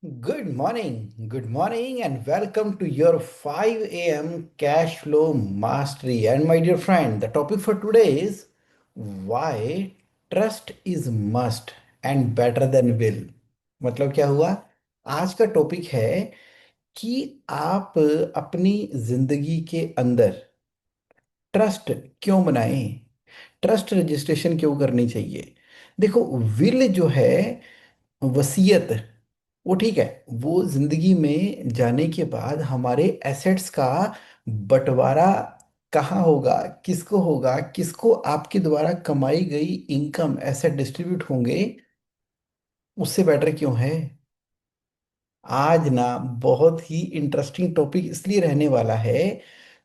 Good morning, and welcome to your 5 a.m. cash flow mastery. And my dear friend, the topic for today is why trust is must and better than will. मतलब क्या हुआ? आज का topic है कि आप अपनी जिंदगी के अंदर ट्रस्ट क्यों बनाएं, ट्रस्ट रजिस्ट्रेशन क्यों करनी चाहिए। देखो, विल जो है, वसीयत, वो ठीक है। वो जिंदगी में जाने के बाद हमारे एसेट्स का बंटवारा कहाँ होगा, किसको होगा, किसको आपके द्वारा कमाई गई इनकम एसेट डिस्ट्रीब्यूट होंगे, उससे बेटर क्यों है। आज ना बहुत ही इंटरेस्टिंग टॉपिक इसलिए रहने वाला है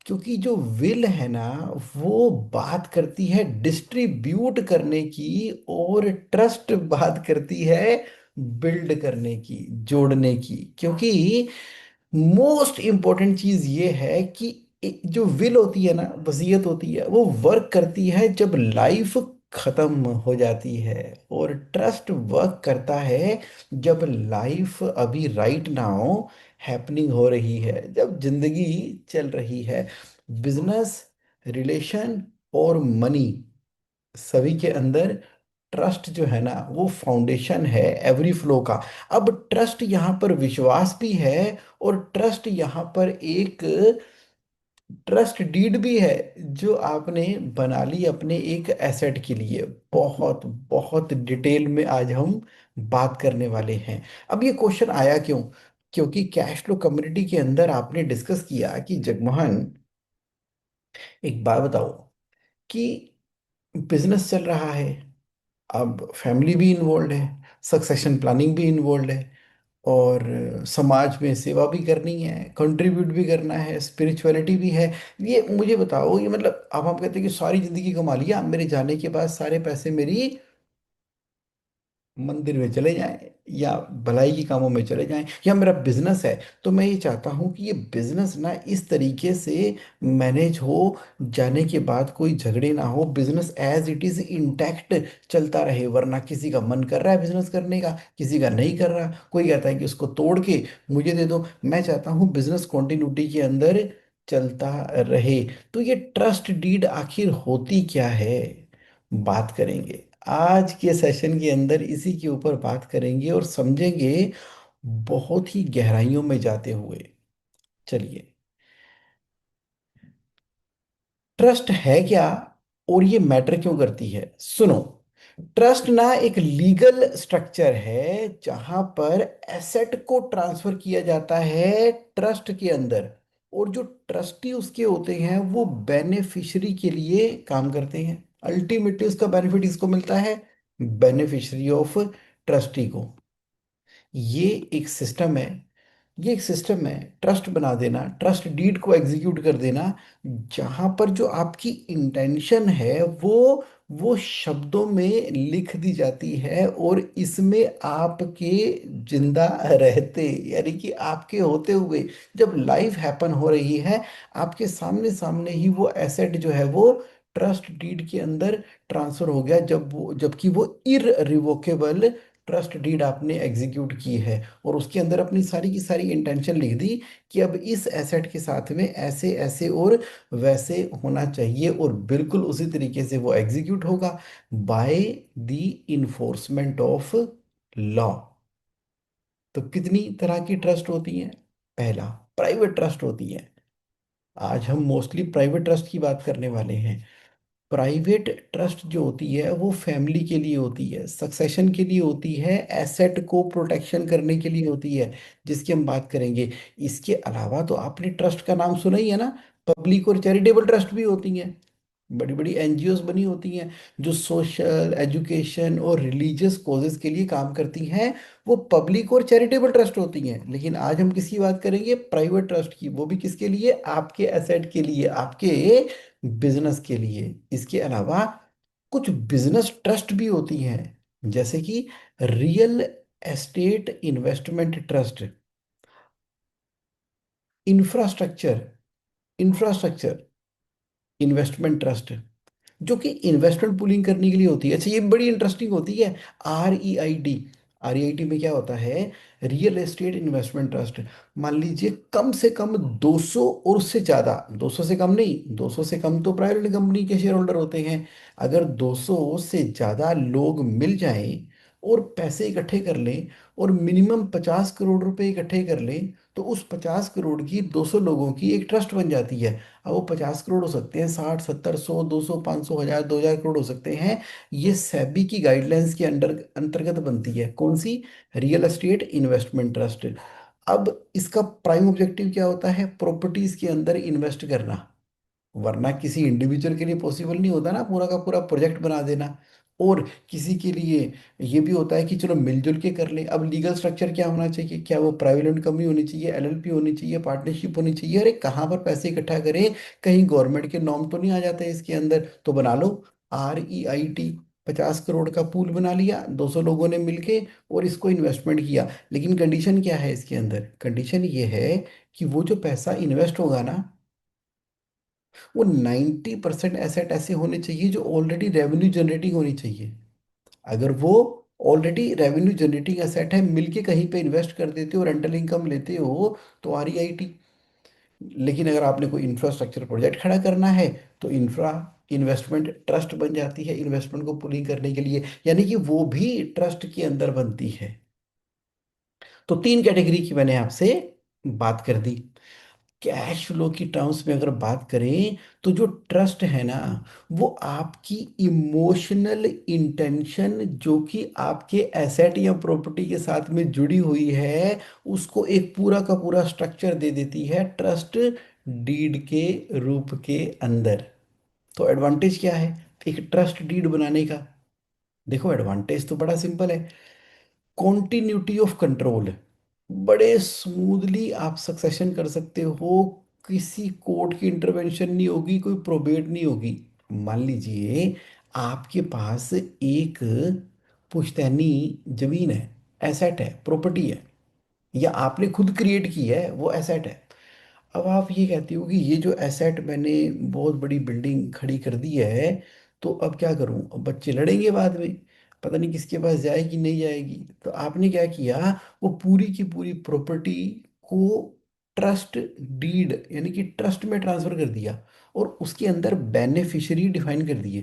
क्योंकि जो विल है ना, वो बात करती है डिस्ट्रीब्यूट करने की, और ट्रस्ट बात करती है बिल्ड करने की, जोड़ने की। क्योंकि मोस्ट इंपॉर्टेंट चीज ये है कि जो विल होती है ना, वसीयत होती है, वो वर्क करती है जब लाइफ खत्म हो जाती है, और ट्रस्ट वर्क करता है जब लाइफ अभी राइट नाउ हैपनिंग हो रही है, जब जिंदगी चल रही है। बिजनेस, रिलेशन और मनी, सभी के अंदर ट्रस्ट जो है ना, वो फाउंडेशन है एवरी फ्लो का। अब ट्रस्ट यहाँ पर विश्वास भी है, और ट्रस्ट यहाँ पर एक ट्रस्ट डीड भी है जो आपने बना ली अपने एक एसेट के लिए। बहुत बहुत डिटेल में आज हम बात करने वाले हैं। अब ये क्वेश्चन आया क्यों? क्योंकि कैश फ्लो कम्युनिटी के अंदर आपने डिस्कस किया कि जगमोहन, एक बात बताओ कि बिजनेस चल रहा है, अब फैमिली भी इन्वॉल्व है, सक्सेशन प्लानिंग भी इन्वॉल्व है, और समाज में सेवा भी करनी है, कंट्रीब्यूट भी करना है, स्पिरिचुअलिटी भी है। ये मुझे बताओ, ये मतलब अब हम कहते हैं कि सारी जिंदगी कमा लिया, मेरे जाने के बाद सारे पैसे मेरी मंदिर में चले जाएं, या भलाई की कामों में चले जाएं, या मेरा बिजनेस है तो मैं ये चाहता हूं कि ये बिजनेस ना इस तरीके से मैनेज हो, जाने के बाद कोई झगड़े ना हो, business as it is intact चलता रहे। वरना किसी का मन कर रहा है बिजनेस करने का, किसी का नहीं कर रहा, कोई कहता है कि उसको तोड़ के मुझे दे दो। मैं चाहता हूँ बिजनेस कॉन्टिन्यूटी के अंदर चलता रहे। तो ये ट्रस्ट डीड आखिर होती क्या है, बात करेंगे आज के सेशन के अंदर, इसी के ऊपर बात करेंगे और समझेंगे बहुत ही गहराइयों में जाते हुए। चलिए, ट्रस्ट है क्या, और ये मैटर क्यों करती है, सुनो। ट्रस्ट ना एक लीगल स्ट्रक्चर है जहां पर एसेट को ट्रांसफर किया जाता है ट्रस्ट के अंदर, और जो ट्रस्टी उसके होते हैं वो बेनिफिशियरी के लिए काम करते हैं। अल्टीमेटली उसका बेनिफिट इसको मिलता है, बेनिफिशियरी ऑफ ट्रस्टी को। ये एक सिस्टम है, ये एक सिस्टम है ट्रस्ट बना देना, ट्रस्ट डीड को एग्जीक्यूट कर देना, जहां पर जो आपकी इंटेंशन है वो शब्दों में लिख दी जाती है, और इसमें आपके जिंदा रहते, यानी कि आपके होते हुए जब लाइफ हैपन हो रही है, आपके सामने सामने ही वो एसेट जो है वो ट्रस्ट डीड के अंदर ट्रांसफर हो गया, जबकि वो इररिवोकेबल ट्रस्ट डीड आपने एग्जीक्यूट की है, और उसके अंदर अपनी सारी की सारी इंटेंशन लिख दी कि अब इस एसेट के साथ में ऐसे ऐसे और वैसे होना चाहिए, और बिल्कुल उसी तरीके से वो एग्जीक्यूट होगा by the enforcement of law. तो कितनी तरह की ट्रस्ट होती हैं? पहला, प्राइवेट ट्रस्ट होती है। आज हम मोस्टली प्राइवेट ट्रस्ट की बात करने वाले हैं। प्राइवेट ट्रस्ट जो होती है वो फैमिली के लिए होती है, सक्सेशन के लिए होती है, एसेट को प्रोटेक्शन करने के लिए होती है, जिसकी हम बात करेंगे। इसके अलावा तो आपने ट्रस्ट का नाम सुना ही है ना, पब्लिक और चैरिटेबल ट्रस्ट भी होती हैं। बड़ी बड़ी एनजीओज बनी होती हैं जो सोशल, एजुकेशन और रिलीजियस कॉजेज के लिए काम करती हैं, वो पब्लिक और चैरिटेबल ट्रस्ट होती हैं। लेकिन आज हम किसकी बात करेंगे? प्राइवेट ट्रस्ट की। वो भी किसके लिए? आपके एसेट के लिए, आपके बिजनेस के लिए। इसके अलावा कुछ बिजनेस ट्रस्ट भी होती हैं, जैसे कि real estate investment trust, infrastructure infrastructure investment trust, जो कि इन्वेस्टमेंट पूलिंग करने के लिए होती है। अच्छा, ये बड़ी इंटरेस्टिंग होती है। REID, आरईआईटी में क्या होता है, रियल एस्टेट इन्वेस्टमेंट ट्रस्ट। मान लीजिए कम से कम 200 और उससे ज़्यादा, 200 से कम नहीं, 200 से कम तो प्राइवेट कंपनी के शेयर होल्डर होते हैं। अगर 200 से ज़्यादा लोग मिल जाएं और पैसे इकट्ठे कर लें और मिनिमम 50 करोड़ रुपए इकट्ठे कर लें, तो उस 50 करोड़ की 200 लोगों की एक ट्रस्ट बन जाती है। अब वो 50 करोड़ हो सकते हैं, 60, 70, 100, 200, 500, 1000, 2000 करोड़ हो सकते हैं। ये सेबी की गाइडलाइंस के अंडर अंतर्गत बनती है। कौन सी? Real estate investment trust. अब इसका प्राइम ऑब्जेक्टिव क्या होता है? प्रॉपर्टीज के अंदर इन्वेस्ट करना। वरना किसी इंडिविजुअल के लिए पॉसिबल नहीं होता ना पूरा का पूरा प्रोजेक्ट बना देना। और किसी के लिए ये भी होता है कि चलो मिलजुल के कर ले। अब लीगल स्ट्रक्चर क्या होना चाहिए? क्या वो प्राइवेट लिमिटेड कंपनी होनी चाहिए, एलएलपी होनी चाहिए, पार्टनरशिप होनी चाहिए? अरे कहाँ पर पैसे इकट्ठा करें, कहीं गवर्नमेंट के नॉर्म तो नहीं आ जाते इसके अंदर? तो बना लो REIT। 50 करोड़ का पूल बना लिया 200 लोगों ने मिलके और इसको इन्वेस्टमेंट किया। लेकिन कंडीशन क्या है इसके अंदर? कंडीशन ये है कि वो जो पैसा इन्वेस्ट होगा ना, वो 90% एसेट ऐसे होने चाहिए जो ऑलरेडी रेवेन्यू जनरेटिंग होनी चाहिए। अगर वो ऑलरेडी रेवेन्यू जनरेटिंग एसेट है, मिलके कहीं पे इन्वेस्ट कर देते हो, रेंटल इनकम लेते हो, तो REIT। लेकिन अगर आपने कोई इंफ्रास्ट्रक्चर प्रोजेक्ट खड़ा करना है, तो इंफ्रा इन्वेस्टमेंट ट्रस्ट बन जाती है इन्वेस्टमेंट को पूलिंग करने के लिए, यानी कि वो भी ट्रस्ट के अंदर बनती है। तो तीन कैटेगरी की मैंने आपसे बात कर दी। कैश फ्लो की टर्म्स में अगर बात करें, तो जो ट्रस्ट है ना, वो आपकी इमोशनल इंटेंशन जो कि आपके एसेट या प्रॉपर्टी के साथ में जुड़ी हुई है, उसको एक पूरा का पूरा स्ट्रक्चर दे देती है ट्रस्ट डीड के रूप के अंदर। तो एडवांटेज क्या है एक ट्रस्ट डीड बनाने का? देखो एडवांटेज तो बड़ा सिंपल है। कॉन्टिन्यूटी ऑफ कंट्रोल, बड़े स्मूथली आप सक्सेशन कर सकते हो। किसी कोर्ट की इंटरवेंशन नहीं होगी, कोई प्रोबेट नहीं होगी। मान लीजिए आपके पास एक पुश्तैनी जमीन है, एसेट है, प्रॉपर्टी है, या आपने खुद क्रिएट की है, वो एसेट है। अब आप ये कहते हो कि ये जो एसेट मैंने बहुत बड़ी बिल्डिंग खड़ी कर दी है, तो अब क्या करूं? अब बच्चे लड़ेंगे बाद में, पता नहीं किसके पास जाएगी नहीं जाएगी। तो आपने क्या किया, वो पूरी की पूरी प्रॉपर्टी को ट्रस्ट डीड यानी कि ट्रस्ट में ट्रांसफर कर दिया, और उसके अंदर बेनिफिशियरी डिफाइन कर दिए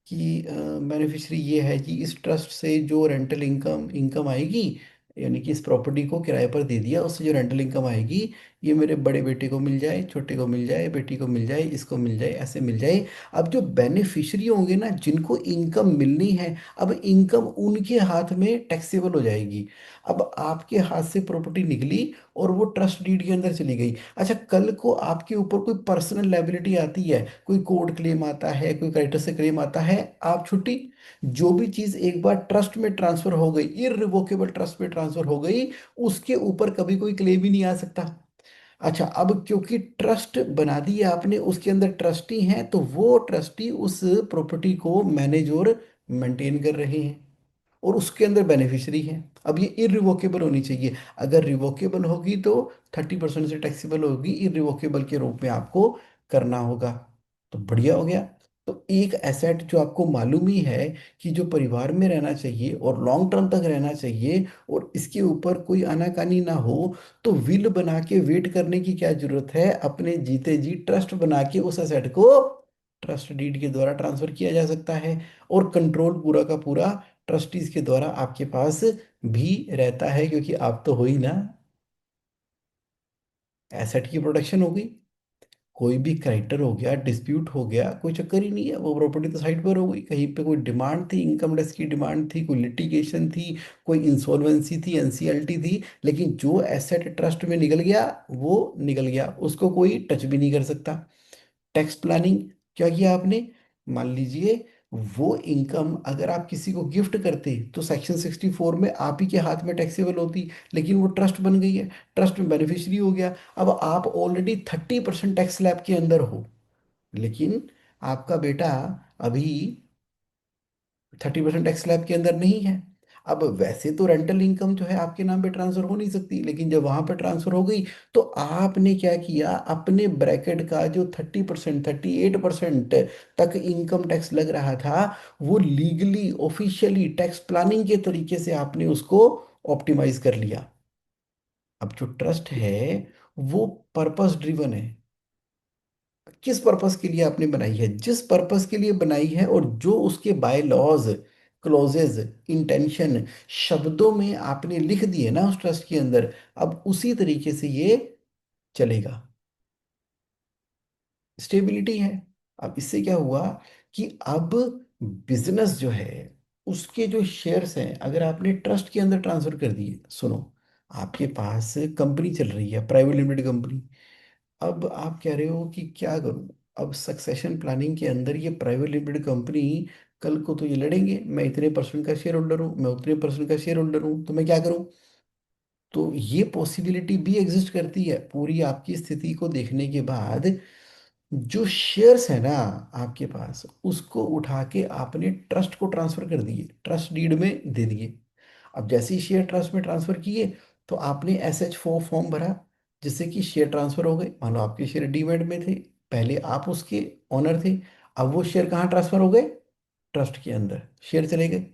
कि बेनिफिशरी ये है कि इस ट्रस्ट से जो रेंटल इनकम इनकम आएगी, यानी कि इस प्रॉपर्टी को किराए पर दे दिया, उससे जो रेंटल इनकम आएगी, ये मेरे बड़े बेटे को मिल जाए, छोटे को मिल जाए, बेटी को मिल जाए, इसको मिल जाए, ऐसे मिल जाए। अब जो बेनिफिशरी होंगे ना, जिनको इनकम मिलनी है, अब इनकम उनके हाथ में टैक्सेबल हो जाएगी। अब आपके हाथ से प्रॉपर्टी निकली और वो ट्रस्ट डीड के अंदर चली गई। अच्छा, कल को आपके ऊपर कोई पर्सनल लाइबिलिटी आती है, कोई कोर्ट क्लेम आता है, कोई क्रेडिटर से क्लेम आता है, आप छुट्टी। जो भी चीज एक बार ट्रस्ट में ट्रांसफर हो गई, इररिवोकेबल ट्रस्ट में ट्रांसफर हो गई, उसके ऊपर कभी कोई क्लेम ही नहीं आ सकता। अच्छा, अब क्योंकि ट्रस्ट बना दी आपने, उसके अंदर ट्रस्टी हैं, तो वो ट्रस्टी उस प्रॉपर्टी को मैनेज और मेंटेन कर रहे हैं, और उसके अंदर बेनिफिशरी है। अब ये इरिवोकेबल होनी चाहिए। अगर रिवोकेबल होगी तो 30% से टैक्सेबल होगी, इरिवोकेबल के रूप में आपको करना होगा। तो बढ़िया हो गया। तो एक एसेट जो आपको मालूम ही है कि जो परिवार में रहना चाहिए और लॉन्ग टर्म तक रहना चाहिए, और इसके ऊपर कोई आनाकानी ना हो, तो विल बना के वेट करने की क्या जरूरत है? अपने जीते जी ट्रस्ट बना के उस एसेट को ट्रस्ट डीड के द्वारा ट्रांसफर किया जा सकता है, और कंट्रोल पूरा का पूरा ट्रस्टीज के द्वारा आपके पास भी रहता है, क्योंकि आप तो हो ही ना। एसेट की प्रोटेक्शन हो गई। कोई भी क्राइटर हो गया, डिस्प्यूट हो गया, कोई चक्कर ही नहीं है, वो प्रॉपर्टी तो साइड पर हो गई। कहीं पे कोई डिमांड थी, इनकम टैक्स की डिमांड थी, कोई लिटिगेशन थी, कोई इंसॉल्वेंसी थी, एनसीएलटी थी, लेकिन जो एसेट ट्रस्ट में निकल गया, वो निकल गया, उसको कोई टच भी नहीं कर सकता। टैक्स प्लानिंग क्या किया आपने? मान लीजिए वो इनकम अगर आप किसी को गिफ्ट करते, तो सेक्शन 64 में आप ही के हाथ में टैक्सेबल होती। लेकिन वो ट्रस्ट बन गई है, ट्रस्ट में बेनिफिशियरी हो गया। अब आप ऑलरेडी 30% टैक्स स्लैब के अंदर हो, लेकिन आपका बेटा अभी 30% टैक्स स्लैब के अंदर नहीं है। अब वैसे तो रेंटल इनकम जो है आपके नाम पे ट्रांसफर हो नहीं सकती, लेकिन जब वहां पे ट्रांसफर हो गई तो आपने क्या किया, अपने ब्रैकेट का जो 30%, 38% तक इनकम टैक्स लग रहा था, वो लीगली ऑफिशियली टैक्स प्लानिंग के तरीके से आपने उसको ऑप्टिमाइज कर लिया। अब जो ट्रस्ट है वो पर्पस ड्रिवन है। किस पर्पस के लिए आपने बनाई है, जिस पर्पस के लिए बनाई है और जो उसके बाय लॉज, क्लॉजेज, इंटेंशन शब्दों में आपने लिख दिए ना उस ट्रस्ट के अंदर, अब उसी तरीके से ये चलेगा। स्टेबिलिटी है। अब इससे क्या हुआ कि अब बिजनेस जो है उसके जो शेयर्स हैं अगर आपने ट्रस्ट के अंदर ट्रांसफर कर दिए, सुनो, आपके पास कंपनी चल रही है, प्राइवेट लिमिटेड कंपनी। अब आप कह रहे हो कि क्या करूं, अब सक्सेशन प्लानिंग के अंदर ये प्राइवेट लिमिटेड कंपनी, कल को तो ये लड़ेंगे, मैं इतने परसेंट का शेयर होल्डर हूँ, मैं उतने परसेंट का शेयर होल्डर हूँ, तो मैं क्या करूं। तो ये पॉसिबिलिटी भी एग्जिस्ट करती है। पूरी आपकी स्थिति को देखने के बाद जो शेयर्स है ना आपके पास, उसको उठा के आपने ट्रस्ट को ट्रांसफर कर दिए, ट्रस्ट डीड में दे दिए। अब जैसे ही शेयर ट्रस्ट में ट्रांसफर किए तो आपने SH4 फॉर्म भरा, जिससे कि शेयर ट्रांसफर हो गए। मान लो आपके शेयर डीमैट में थे, पहले आप उसके ओनर थे, अब वो शेयर कहाँ ट्रांसफर हो गए, ट्रस्ट के अंदर शेयर चले गए।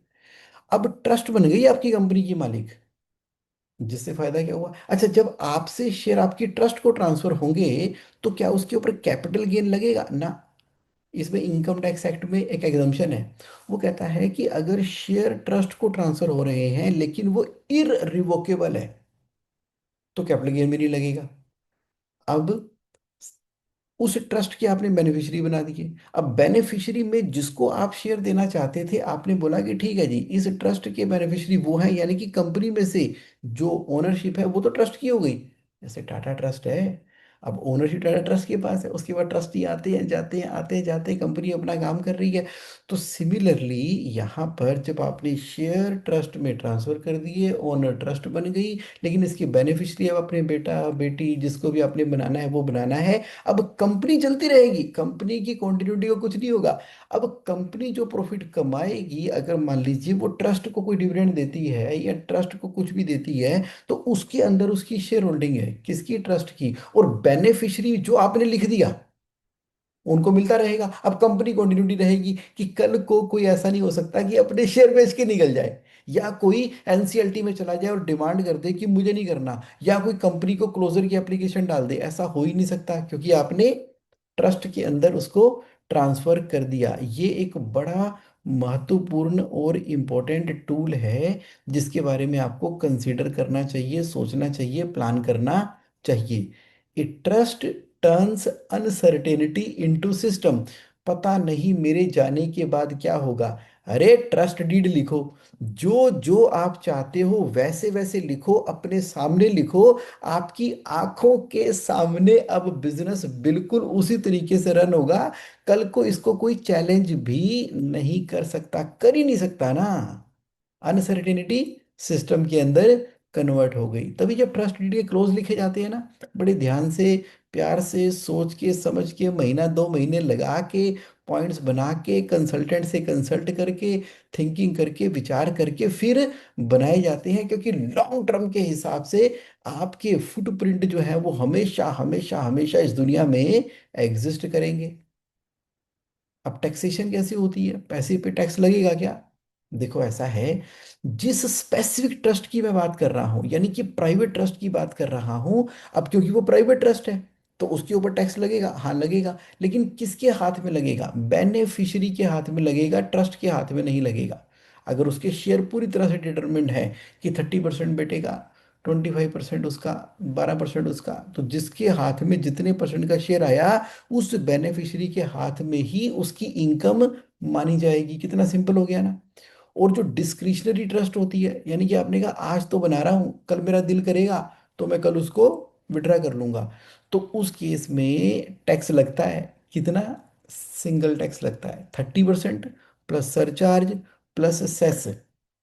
अब ट्रस्ट बन गई आपकी कंपनी की मालिक। जिससे फायदा क्या हुआ, अच्छा जब आपसे शेयर आपकी ट्रस्ट को ट्रांसफर होंगे तो क्या उसके ऊपर कैपिटल गेन लगेगा ना। इसमें इनकम टैक्स एक्ट में एक एग्जम्पशन है। वो कहता है कि अगर शेयर ट्रस्ट को ट्रांसफर हो रहे हैं लेकिन वो इररिवोकेबल है तो कैपिटल गेन में नहीं लगेगा। अब उस ट्रस्ट के आपने बेनिफिशियरी बना दिए। अब बेनिफिशियरी में जिसको आप शेयर देना चाहते थे आपने बोला कि ठीक है जी, इस ट्रस्ट के बेनिफिशियरी वो हैं, यानी कि कंपनी में से जो ओनरशिप है वो तो ट्रस्ट की हो गई। जैसे टाटा ट्रस्ट है, अब ओनरशिप टाटा ट्रस्ट के पास है, उसके बाद ट्रस्टी आते हैं जाते हैं, आते हैं जाते हैं, कंपनी अपना काम कर रही है। तो सिमिलरली यहाँ पर जब आपने शेयर ट्रस्ट में ट्रांसफर कर दिए, ओनर ट्रस्ट बन गई, लेकिन इसकी बेनिफिशियरी अब अपने बेटा बेटी जिसको भी आपने बनाना है वो बनाना है। अब कंपनी चलती रहेगी, कंपनी की कंटिन्यूटी को कुछ नहीं होगा। अब कंपनी जो प्रॉफिट कमाएगी, अगर मान लीजिए वो ट्रस्ट को कोई डिविडेंड देती है या ट्रस्ट को कुछ भी देती है, तो उसके अंदर उसकी शेयर होल्डिंग है, किसकी, ट्रस्ट की। और बेनिफिशियरी जो आपने लिख दिया उनको मिलता रहेगा। अब कंपनी कंटिन्यूटी रहेगी कि कल को कोई ऐसा नहीं हो सकता कि अपने शेयर बेच के निकल जाए, या कोई NCLT में चला जाए और डिमांड कर दे कि मुझे नहीं करना, या कोई कंपनी को क्लोजर की एप्लीकेशन डाल दे। ऐसा हो ही नहीं सकता क्योंकि आपने ट्रस्ट के अंदर उसको ट्रांसफर कर दिया। ये एक बड़ा महत्वपूर्ण और इम्पोर्टेंट टूल है जिसके बारे में आपको कंसीडर करना चाहिए, सोचना चाहिए, प्लान करना चाहिए। A trust turns uncertainty into system. पता नहीं मेरे जाने के बाद क्या होगा। अरे ट्रस्ट डीड लिखो, जो जो आप चाहते हो वैसे वैसे लिखो, अपने सामने लिखो, आपकी आंखों के सामने अब बिजनेस बिल्कुल उसी तरीके से रन होगा। कल को इसको कोई चैलेंज भी नहीं कर सकता, कर ही नहीं सकता ना। अनसर्टेनिटी सिस्टम के अंदर कन्वर्ट हो गई। तभी जब ट्रस्ट डीड के क्लोज लिखे जाते हैं ना, बड़े ध्यान से, प्यार से, सोच के समझ के, महीना 2 महीने लगा के, पॉइंट्स बना के, कंसल्टेंट से कंसल्ट करके, थिंकिंग करके, विचार करके फिर बनाए जाते हैं, क्योंकि लॉन्ग टर्म के हिसाब से आपके फुटप्रिंट जो है वो हमेशा हमेशा हमेशा इस दुनिया में एग्जिस्ट करेंगे। अब टैक्सेशन कैसे होती है, पैसे पे टैक्स लगेगा क्या। देखो ऐसा है, जिस स्पेसिफिक ट्रस्ट की मैं बात कर रहा हूं, यानी कि प्राइवेट ट्रस्ट की बात कर रहा हूं, अब क्योंकि वो प्राइवेट ट्रस्ट है तो उसके ऊपर टैक्स लगेगा, हाँ लगेगा। लेकिन किसके हाथ में लगेगा, बेनिफिशियरी के हाथ में लगेगा, ट्रस्ट के हाथ में नहीं लगेगा। अगर उसके शेयर पूरी तरह से डिटरमिन्ड है कि 30% बेटेगा, 25% उसका, 12% उसका, तो जिसके हाथ में जितने परसेंट का शेयर आया उस बेनिफिशियरी के हाथ में ही उसकी इनकम मानी जाएगी। कितना सिंपल हो गया ना। और जो डिस्क्रिशनरी ट्रस्ट होती है, यानी कि आपने कहा आज तो बना रहा हूं, कल मेरा दिल करेगा तो मैं कल उसको विड्रा कर लूंगा, तो उस केस में टैक्स लगता है। कितना, सिंगल टैक्स लगता है 30% प्लस सरचार्ज प्लस सेस।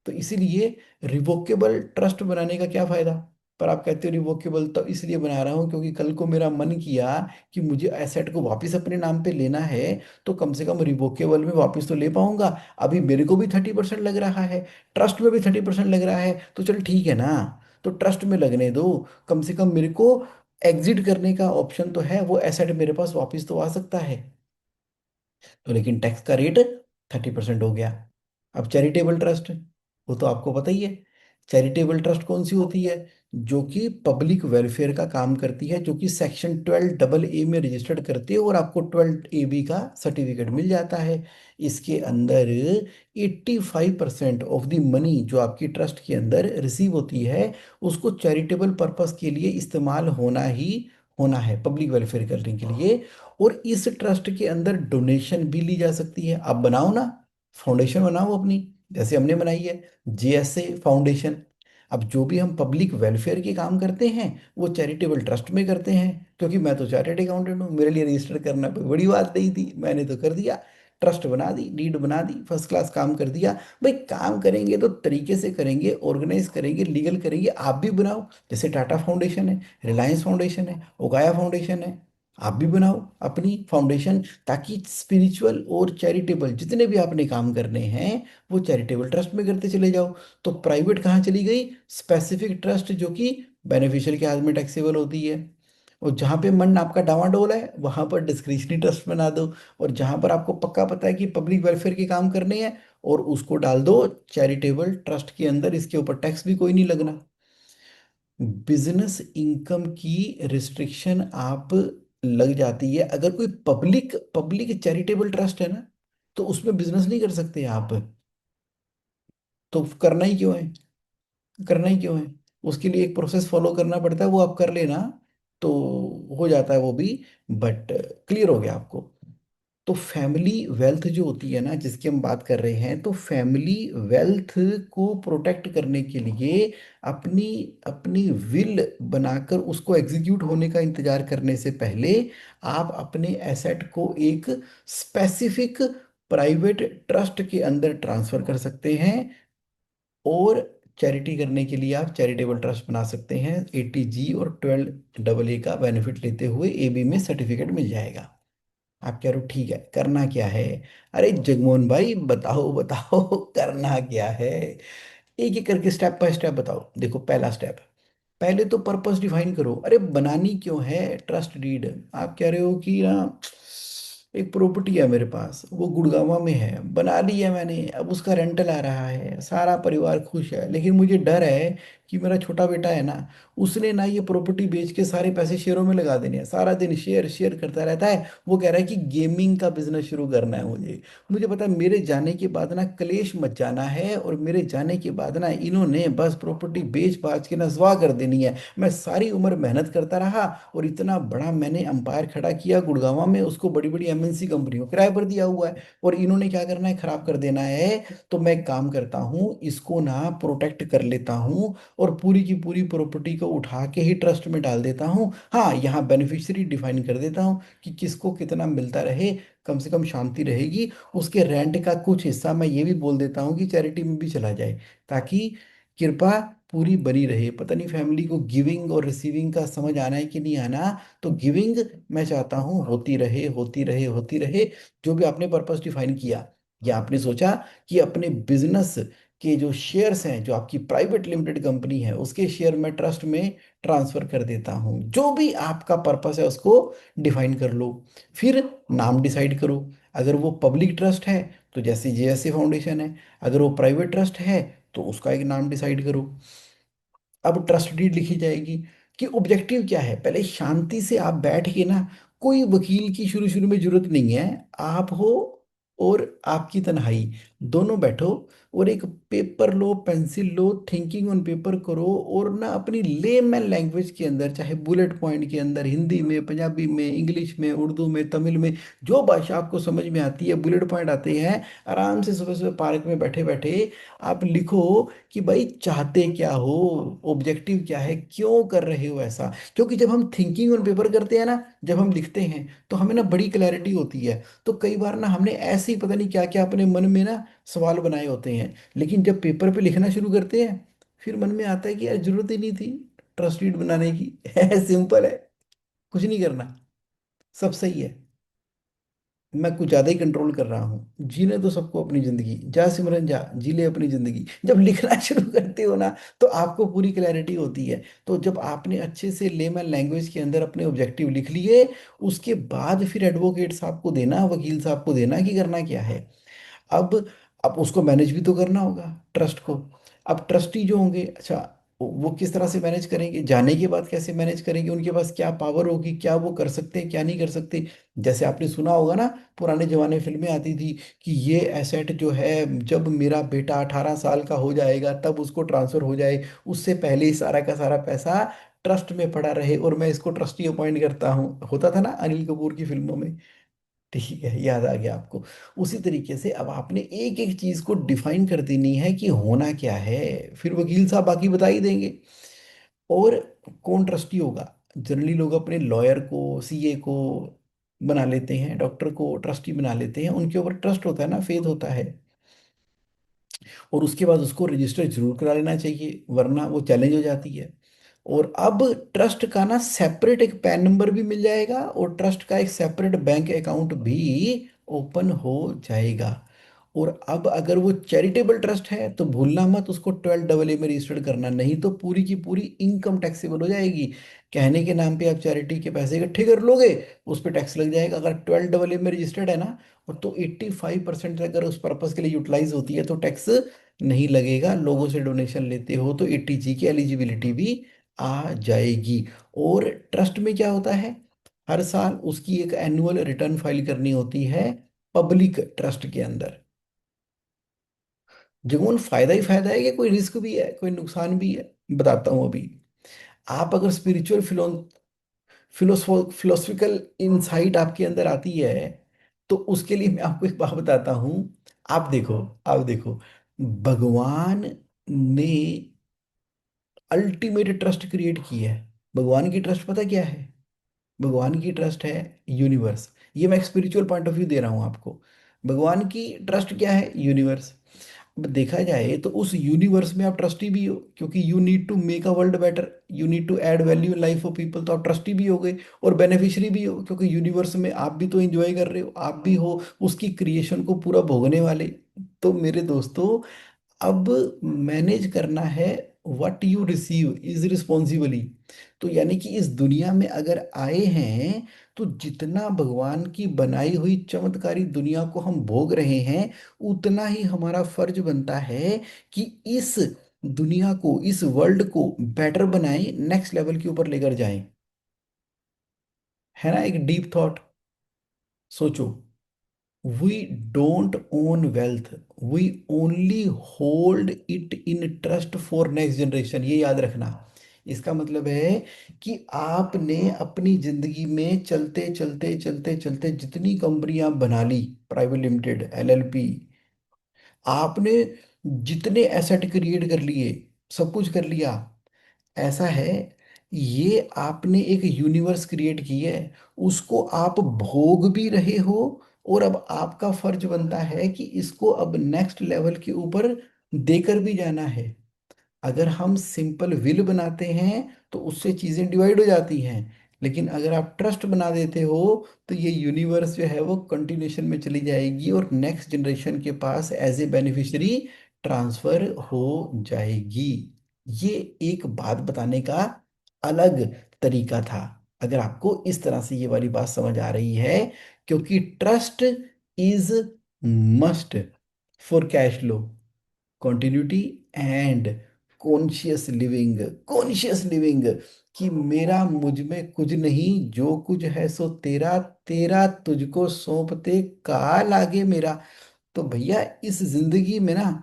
तो इसीलिए रिवोकेबल ट्रस्ट बनाने का क्या फायदा, पर आप कहते हो रिवोकेबल तो इसलिए बना रहा हूँ क्योंकि कल को मेरा मन किया कि मुझे एसेट को वापस अपने नाम पे लेना है, तो कम से कम रिवोकेबल में वापस तो ले पाऊंगा। अभी मेरे को भी 30% लग रहा है, ट्रस्ट में भी 30% लग रहा है, तो चल ठीक है ना, तो ट्रस्ट में लगने दो। कम से कम मेरे को एग्जिट करने का ऑप्शन तो है, वो एसेट मेरे पास वापस तो आ सकता है। तो लेकिन टैक्स का रेट 30% हो गया। अब चैरिटेबल ट्रस्ट, वो तो आपको पता ही है। चैरिटेबल ट्रस्ट कौन सी होती है? जो कि पब्लिक वेलफेयर का काम करती है, जो कि सेक्शन 12 AA में रजिस्टर्ड करती है और आपको 12AB का सर्टिफिकेट मिल जाता है। इसके अंदर 85% ऑफ द मनी जो आपकी ट्रस्ट के अंदर रिसीव होती है, उसको चैरिटेबल पर्पस के लिए इस्तेमाल होना ही होना है, पब्लिक वेलफेयर करने के लिए। और इस ट्रस्ट के अंदर डोनेशन भी ली जा सकती है। आप बनाओ ना, फाउंडेशन बनाओ अपनी, जैसे हमने बनाई है, JSA फाउंडेशन। अब जो भी हम पब्लिक वेलफेयर के काम करते हैं वो चैरिटेबल ट्रस्ट में करते हैं, क्योंकि मैं तो चार्टर्ड अकाउंटेंट हूँ, मेरे लिए रजिस्टर करना कोई बड़ी बात नहीं थी, मैंने तो कर दिया। ट्रस्ट बना दी, डीड बना दी, फर्स्ट क्लास काम कर दिया। भाई काम करेंगे तो तरीके से करेंगे, ऑर्गेनाइज करेंगे, लीगल करेंगे। आप भी बनाओ, जैसे टाटा फाउंडेशन है, रिलायंस फाउंडेशन है, ओगाया फाउंडेशन है। आप भी बनाओ अपनी फाउंडेशन, ताकि स्पिरिचुअल और चैरिटेबल जितने भी आपने काम करने हैं वो चैरिटेबल ट्रस्ट में करते चले जाओ। तो प्राइवेट कहाँ चली गई? स्पेसिफिक ट्रस्ट, जो कि बेनिफिशियल के हाथ में टैक्सेबल होती है। और जहाँ पे मन आपका डावाडोल है वहां पर डिस्क्रिशनरी ट्रस्ट बना दो। और जहां पर आपको पक्का पता है कि पब्लिक वेलफेयर के काम करने हैं, और उसको डाल दो चैरिटेबल ट्रस्ट के अंदर, इसके ऊपर टैक्स भी कोई नहीं लगना। बिजनेस इनकम की रिस्ट्रिक्शन आप लग जाती है अगर कोई पब्लिक पब्लिक चैरिटेबल ट्रस्ट है ना, तो उसमें बिजनेस नहीं कर सकते आप। तो करना ही क्यों है? करना ही क्यों है? उसके लिए एक प्रोसेस फॉलो करना पड़ता है, वो आप कर लेना, तो हो जाता है वो भी। बट क्लियर हो गया आपको? तो फैमिली वेल्थ जो होती है ना, जिसकी हम बात कर रहे हैं, तो फैमिली वेल्थ को प्रोटेक्ट करने के लिए अपनी अपनी विल बनाकर उसको एग्जीक्यूट होने का इंतजार करने से पहले आप अपने एसेट को एक स्पेसिफिक प्राइवेट ट्रस्ट के अंदर ट्रांसफर कर सकते हैं। और चैरिटी करने के लिए आप चैरिटेबल ट्रस्ट बना सकते हैं, 80G और 12AA का बेनिफिट लेते हुए AB में सर्टिफिकेट मिल जाएगा। आप कह रहे हो ठीक है, करना क्या है? अरे जगमोहन भाई बताओ बताओ करना क्या है? एक एक करके स्टेप बाय स्टेप बताओ। देखो, पहला स्टेप, पहले तो पर्पस डिफाइन करो। अरे बनानी क्यों है ट्रस्ट डीड? आप कह रहे हो कि ना, एक प्रॉपर्टी है मेरे पास, वो गुड़गांव में है, बना ली है मैंने, अब उसका रेंटल आ रहा है, सारा परिवार खुश है, लेकिन मुझे डर है कि मेरा छोटा बेटा है ना, उसने ना ये प्रॉपर्टी बेच के सारे पैसे शेयरों में लगा देने हैं, सारा दिन शेयर शेयर करता रहता है। वो कह रहा है कि गेमिंग का बिजनेस शुरू करना है मुझे। मुझे पता है मेरे जाने के बाद ना कलेश मच जाना है, और मेरे जाने के बाद ना इन्होंने बस प्रॉपर्टी बेच बाच के ना स्वाह कर देनी है। मैं सारी उम्र मेहनत करता रहा, और इतना बड़ा मैंने अंपायर खड़ा किया गुड़गांव में, उसको बड़ी बड़ी MNC कंपनी को किराए पर दिया हुआ है, और इन्होंने क्या करना है, खराब कर देना है। तो मैं एक काम करता हूँ, इसको ना प्रोटेक्ट कर लेता हूँ, और पूरी की पूरी प्रॉपर्टी को उठा के ही ट्रस्ट में डाल देता हूँ। हाँ, यहाँ बेनिफिशियरी डिफाइन कर देता हूँ कि किसको कितना मिलता रहे, कम से कम शांति रहेगी। उसके रेंट का कुछ हिस्सा मैं ये भी बोल देता हूँ कि चैरिटी में भी चला जाए, ताकि कृपा पूरी बनी रहे। पता नहीं फैमिली को गिविंग और रिसीविंग का समझ आना है कि नहीं आना। तो गिविंग मैं चाहता हूँ होती रहे, होती रहे, होती रहे। जो भी आपने पर्पस डिफाइन किया, या आपने सोचा कि अपने बिजनेस के जो शेयर्स हैं, जो आपकी प्राइवेट लिमिटेड कंपनी है, उसके शेयर मैं ट्रस्ट में ट्रांसफर कर देता हूँ, जो भी आपका पर्पस है उसको डिफाइन कर लो। फिर नाम डिसाइड करो। अगर वो पब्लिक ट्रस्ट है तो जैसे JSA फाउंडेशन है, अगर वो प्राइवेट ट्रस्ट है तो उसका एक नाम डिसाइड करो। अब ट्रस्ट डीड लिखी जाएगी। कि ऑब्जेक्टिव क्या है, पहले शांति से आप बैठ के ना, कोई वकील की शुरू शुरू में जरूरत नहीं है। आप हो और आपकी तन्हाई, दोनों बैठो, और एक paper low, pencil low, thinking on paper करो, और ना अपनी लेमैन लैंग्वेज के अंदर, चाहे बुलेट पॉइंट के अंदर, हिंदी में, पंजाबी में, इंग्लिश में, उर्दू में, तमिल में, जो भाषा आपको समझ में आती है, बुलेट पॉइंट आते हैं, आराम से सुबह सुबह पार्क में बैठे बैठे आप लिखो कि भाई चाहते क्या हो, ऑब्जेक्टिव क्या है, क्यों कर रहे हो ऐसा। क्योंकि जब हम थिंकिंग ऑन पेपर करते हैं ना, जब हम लिखते हैं, तो हमें ना बड़ी क्लैरिटी होती है। तो कई बार ना हमने ऐसे ही पता नहीं क्या क्या अपने मन में ना सवाल बनाए होते हैं, लेकिन जब पेपर पे लिखना शुरू करते हैं, फिर मन में आता है कि यार जरूरत ही नहीं थी, ट्रस्ट डीड बनाने की। है, सिंपल है, कुछ नहीं करना, सब सही है। मैं कुछ ज्यादा ही कंट्रोल कर रहा हूँ, जीने दो सबको अपनी जिंदगी, जा सिमरन जा, जी ले अपनी जिंदगी। जब लिखना शुरू करते हो ना, तो आपको पूरी क्लैरिटी होती है। तो जब आपने अच्छे से लेमन लैंग्वेज के अंदर अपने ऑब्जेक्टिव लिख लिए, उसके बाद फिर एडवोकेट साहब को देना, वकील साहब को देना कि करना क्या है। अब अब उसको मैनेज भी तो करना होगा, ट्रस्ट को। अब ट्रस्टी जो होंगे, अच्छा, वो किस तरह से मैनेज करेंगे, जाने के बाद कैसे मैनेज करेंगे, उनके पास क्या पावर होगी, क्या वो कर सकते हैं, क्या नहीं कर सकते। जैसे आपने सुना होगा ना, पुराने जमाने फिल्में आती थी कि ये एसेट जो है, जब मेरा बेटा 18 साल का हो जाएगा तब उसको ट्रांसफर हो जाए, उससे पहले ही सारा का सारा पैसा ट्रस्ट में पड़ा रहे और मैं इसको ट्रस्टी अपॉइंट करता हूँ। होता था ना अनिल कपूर की फिल्मों में। ठीक है, याद आ गया आपको। उसी तरीके से अब आपने एक एक चीज को डिफाइन कर देनी है कि होना क्या है, फिर वकील साहब बाकी बता ही देंगे। और कौन ट्रस्टी होगा, जनरली लोग अपने लॉयर को, सीए को बना लेते हैं, डॉक्टर को ट्रस्टी बना लेते हैं, उनके ऊपर ट्रस्ट होता है ना, फेथ होता है। और उसके बाद उसको रजिस्टर जरूर करा लेना चाहिए, वरना वो चैलेंज हो जाती है। और अब ट्रस्ट का ना सेपरेट एक पैन नंबर भी मिल जाएगा, और ट्रस्ट का एक सेपरेट बैंक अकाउंट भी ओपन हो जाएगा। और अब अगर वो चैरिटेबल ट्रस्ट है तो भूलना मत उसको 12 AA में रजिस्टर्ड करना, नहीं तो पूरी की पूरी इनकम टैक्सेबल हो जाएगी। कहने के नाम पे आप चैरिटी के पैसे इकट्ठे कर लोगे, उस पर टैक्स लग जाएगा। अगर 12 AA में रजिस्टर्ड है ना, और तो 85% अगर उस पर्पज के लिए यूटिलाइज होती है तो टैक्स नहीं लगेगा। लोगों से डोनेशन लेते हो तो 80G की एलिजिबिलिटी भी आ जाएगी। और ट्रस्ट में क्या होता है, हर साल उसकी एक एनुअल रिटर्न फाइल करनी होती है पब्लिक ट्रस्ट के अंदर। जुगमन फायदा ही फायदा है कि कोई रिस्क भी है, कोई नुकसान भी है, बताता हूँ अभी। आप अगर स्पिरिचुअल फिलोसफिकल इंसाइट आपके अंदर आती है, तो उसके लिए मैं आपको एक बात बताता हूँ। आप देखो, आप देखो, भगवान ने अल्टीमेट ट्रस्ट क्रिएट की है। भगवान की ट्रस्ट पता क्या है? भगवान की ट्रस्ट है यूनिवर्स। ये मैं स्पिरिचुअल पॉइंट ऑफ व्यू दे रहा हूँ आपको। भगवान की ट्रस्ट क्या है? यूनिवर्स। अब देखा जाए तो उस यूनिवर्स में आप ट्रस्टी भी हो, क्योंकि you need to make a world better, you need to add value in life of people, तो आप ट्रस्टी भी हो गए। और बेनिफिशियरी भी हो, क्योंकि यूनिवर्स में आप भी तो एंजॉय कर रहे हो, आप भी हो उसकी क्रिएशन को पूरा भोगने वाले। तो मेरे दोस्तों, अब मैनेज करना है, what you receive is responsibly. तो यानी कि इस दुनिया में अगर आए हैं, तो जितना भगवान की बनाई हुई चमत्कारी दुनिया को हम भोग रहे हैं, उतना ही हमारा फर्ज बनता है कि इस दुनिया को, इस वर्ल्ड को बेटर बनाएं, नेक्स्ट लेवल के ऊपर लेकर जाएं। है ना एक डीप थॉट। सोचो, we don't own wealth, we only hold it in trust for next generation, ये याद रखना। इसका मतलब है कि आपने अपनी जिंदगी में चलते चलते चलते चलते जितनी कंपनियां बना ली, प्राइवेट लिमिटेड, एलएलपी, आपने जितने एसेट क्रिएट कर लिए, सब कुछ कर लिया, ऐसा है, ये आपने एक यूनिवर्स क्रिएट की है, उसको आप भोग भी रहे हो। और अब आपका फर्ज बनता है कि इसको अब नेक्स्ट लेवल के ऊपर देकर भी जाना है। अगर हम सिंपल विल बनाते हैं तो उससे चीजें डिवाइड हो जाती हैं, लेकिन अगर आप ट्रस्ट बना देते हो, तो ये यूनिवर्स जो है वो कंटिन्यूशन में चली जाएगी और नेक्स्ट जनरेशन के पास एज ए बेनिफिशियरी ट्रांसफर हो जाएगी। ये एक बात बताने का अलग तरीका था, अगर आपको इस तरह से ये वाली बात समझ आ रही है। क्योंकि trust is must for cash flow, continuity and conscious living. Conscious living, कि मेरा मुझ में कुछ नहीं, जो कुछ है सो तेरा, तेरा तुझको सौंपते काल आगे मेरा। तो भैया इस जिंदगी में ना,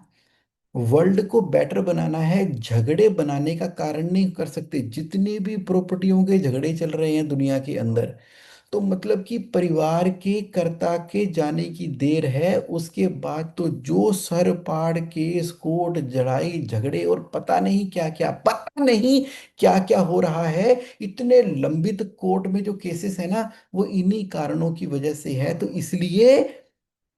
वर्ल्ड को बेटर बनाना है, झगड़े बनाने का कारण नहीं कर सकते। जितने भी प्रॉपर्टियों के झगड़े चल रहे हैं दुनिया के अंदर, तो मतलब कि परिवार के कर्ता के जाने की देर है, उसके बाद तो जो सर पाड़ केस कोर्ट जड़ाई झगड़े और पता नहीं क्या क्या, पता नहीं क्या क्या हो रहा है। इतने लंबित कोर्ट में जो केसेस है ना, वो इन्हीं कारणों की वजह से है। तो इसलिए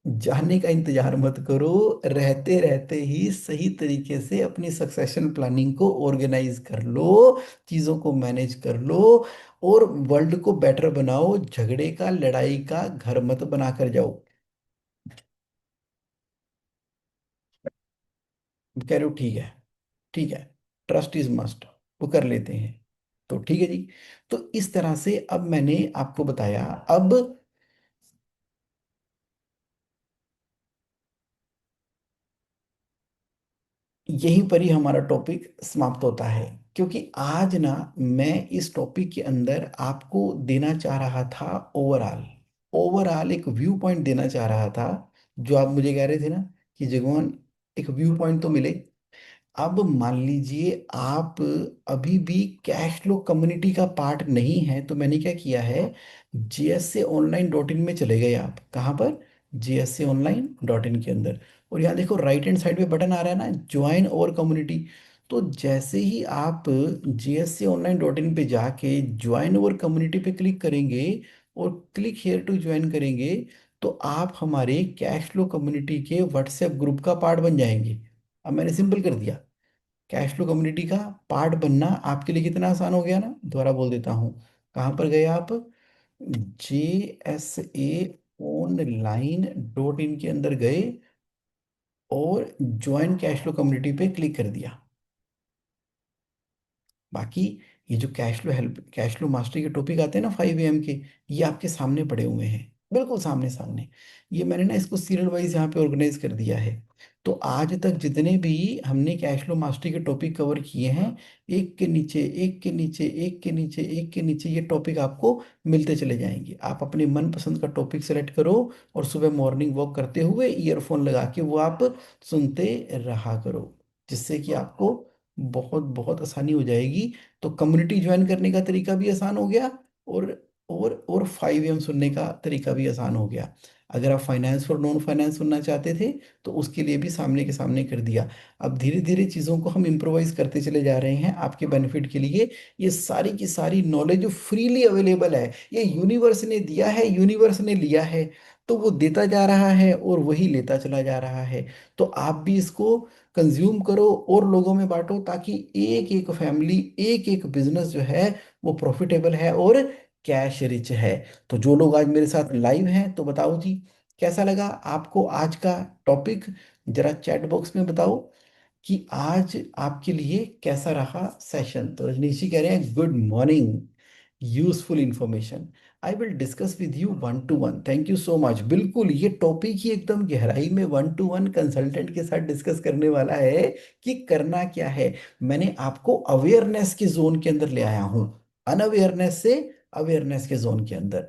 जाने का इंतजार मत करो, रहते रहते ही सही तरीके से अपनी सक्सेशन प्लानिंग को ऑर्गेनाइज कर लो, चीजों को मैनेज कर लो और वर्ल्ड को बेटर बनाओ। झगड़े का, लड़ाई का घर मत बना कर जाओ। कह रहे हो ठीक है, ठीक है, ट्रस्ट इज मस्ट, वो कर लेते हैं। तो ठीक है जी। तो इस तरह से अब मैंने आपको बताया। अब यहीं पर ही हमारा टॉपिक समाप्त होता है, क्योंकि आज ना मैं इस टॉपिक के अंदर आपको देना चाह रहा था ओवरऑल, ओवरऑल एक व्यू पॉइंट देना चाह रहा था। जो आप मुझे कह रहे थे ना कि जगमोहन, एक व्यू पॉइंट तो मिले। अब मान लीजिए आप अभी भी कैश फ्लो कम्युनिटी का पार्ट नहीं है, तो मैंने क्या किया है, JSA online.in में चले गए। आप कहाँ पर? JSA online.in के अंदर। और यहाँ देखो राइट हैंड साइड पे बटन आ रहा है ना, ज्वाइन और कम्युनिटी। तो जैसे ही आप JSA online.in पे जाके ज्वाइन और कम्युनिटी पे क्लिक करेंगे और क्लिक हेयर टू ज्वाइन करेंगे, तो आप हमारे कैश फ्लो कम्युनिटी के व्हाट्सएप ग्रुप का पार्ट बन जाएंगे। अब मैंने सिंपल कर दिया। कैश फ्लो कम्युनिटी का पार्ट बनना आपके लिए कितना आसान हो गया ना, दोबारा बोल देता हूँ। कहाँ पर गए आप? JSA online.in के अंदर गए और ज्वाइन कैश फ्लो कम्युनिटी पे क्लिक कर दिया। बाकी ये जो cash flow help, cash flow mastery के टॉपिक आते हैं ना 5 AM के, ये आपके सामने पड़े हुए हैं, बिल्कुल सामने सामने। ये मैंने ना इसको सीरियल वाइज यहाँ पे ऑर्गेनाइज कर दिया है। तो आज तक जितने भी हमने कैश फ्लो मास्टरी के टॉपिक कवर किए हैं, एक के नीचे एक के नीचे एक के नीचे एक के नीचे ये टॉपिक आपको मिलते चले जाएंगे। आप अपने मनपसंद का टॉपिक सेलेक्ट करो और सुबह मॉर्निंग वॉक करते हुए ईयरफोन लगा के वो आप सुनते रहा करो, जिससे कि आपको बहुत बहुत आसानी हो जाएगी। तो कम्युनिटी ज्वाइन करने का तरीका भी आसान हो गया और 5 AM सुनने का तरीका भी आसान हो गया। अगर आप फाइनेंस और नॉन फाइनेंस सुनना चाहते थे तो उसके लिए भी सामने के सामने कर दिया। अब धीरे धीरे चीज़ों को हम इम्प्रोवाइज करते चले जा रहे हैं आपके बेनिफिट के लिए। ये सारी की सारी नॉलेज जो फ्रीली अवेलेबल है, ये यूनिवर्स ने दिया है, यूनिवर्स ने लिया है, तो वो देता जा रहा है और वही लेता चला जा रहा है। तो आप भी इसको कंज्यूम करो और लोगों में बांटो, ताकि एक एक फैमिली, एक एक बिजनेस जो है वो प्रॉफिटेबल है और कैश रिच है। तो जो लोग आज मेरे साथ लाइव हैं, तो बताओ जी, कैसा लगा आपको आज का टॉपिक? जरा चैट बॉक्स में बताओ कि आज आपके लिए कैसा रहा सेशन। तो रजनीश जी कह रहे हैं good morning, useful information, I will discuss with you one two one. Thank you so much. बिल्कुल ये टॉपिक ही एकदम गहराई में वन टू वन कंसल्टेंट के साथ डिस्कस करने वाला है कि करना क्या है। मैंने आपको अवेयरनेस के जोन के अंदर ले आया हूँ, अनअवेयरनेस से अवेयरनेस के जोन के अंदर।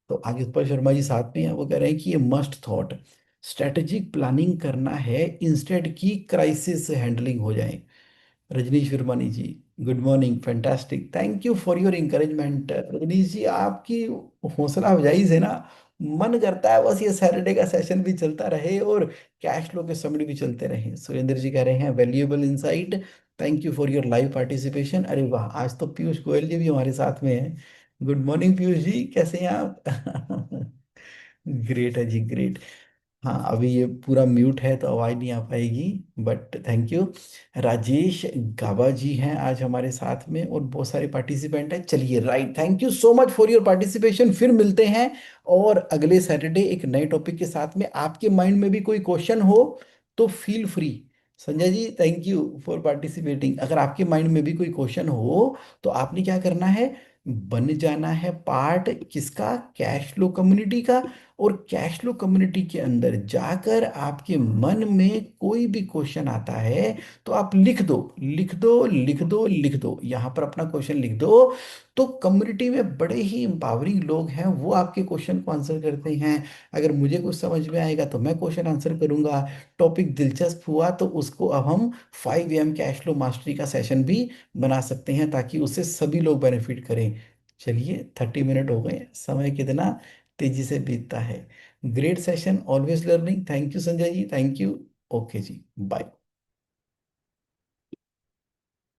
तो आगे उत्पल शर्मा जी साथ में हैं, वो कह रहे हैं कि ये मस्ट थॉट, स्ट्रेटेजिक प्लानिंग करना है इंस्टेड की क्राइसिस हैंडलिंग हो जाए। Rajneesh Virmani ji, good morning, fantastic, thank you for your encouragement. Rajneesh ji आपकी हौसला अफजाई से ना मन करता है बस ये सैटरडे का सेशन भी चलता रहे और कैश फ्लो के समिट भी चलते रहे। सुरेंद्र जी कह रहे हैं valuable insight, thank you for your live participation. अरे वाह, आज तो पीयूष गोयल जी भी हमारे साथ में हैं। गुड मॉर्निंग पीयूष जी, कैसे हैं आप? ग्रेट है जी, ग्रेट। हाँ, अभी ये पूरा म्यूट है तो आवाज नहीं आ पाएगी, बट थैंक यू। राजेश गाबा जी हैं आज हमारे साथ में और बहुत सारे पार्टिसिपेंट हैं। चलिए, right, thank you so much for your participation. फिर मिलते हैं और अगले सैटरडे एक नए टॉपिक के साथ में। आपके माइंड में भी कोई क्वेश्चन हो तो feel free. Sanjay ji, thank you for participating. अगर आपके माइंड में भी कोई क्वेश्चन हो तो आपने क्या करना है, बन जाना है पार्ट किसका, कैश फ्लो कम्युनिटी का। और कैश फ्लो कम्युनिटी के अंदर जाकर आपके मन में कोई भी क्वेश्चन आता है तो आप लिख दो, लिख दो, लिख दो, लिख दो, यहाँ पर अपना क्वेश्चन लिख दो। तो कम्युनिटी में बड़े ही एम्पावरिंग लोग हैं, वो आपके क्वेश्चन को आंसर करते हैं। अगर मुझे कुछ समझ में आएगा तो मैं क्वेश्चन आंसर करूंगा। टॉपिक दिलचस्प हुआ तो उसको अब हम 5 AM कैश फ्लो मास्टरी का सेशन भी बना सकते हैं, ताकि उससे सभी लोग बेनिफिट करें। चलिए, 30 मिनट हो गए, समय कितना तेजी से बीतता है। Great session, always learning. Thank you Sanjay ji, thank you. Okay जी, बाय।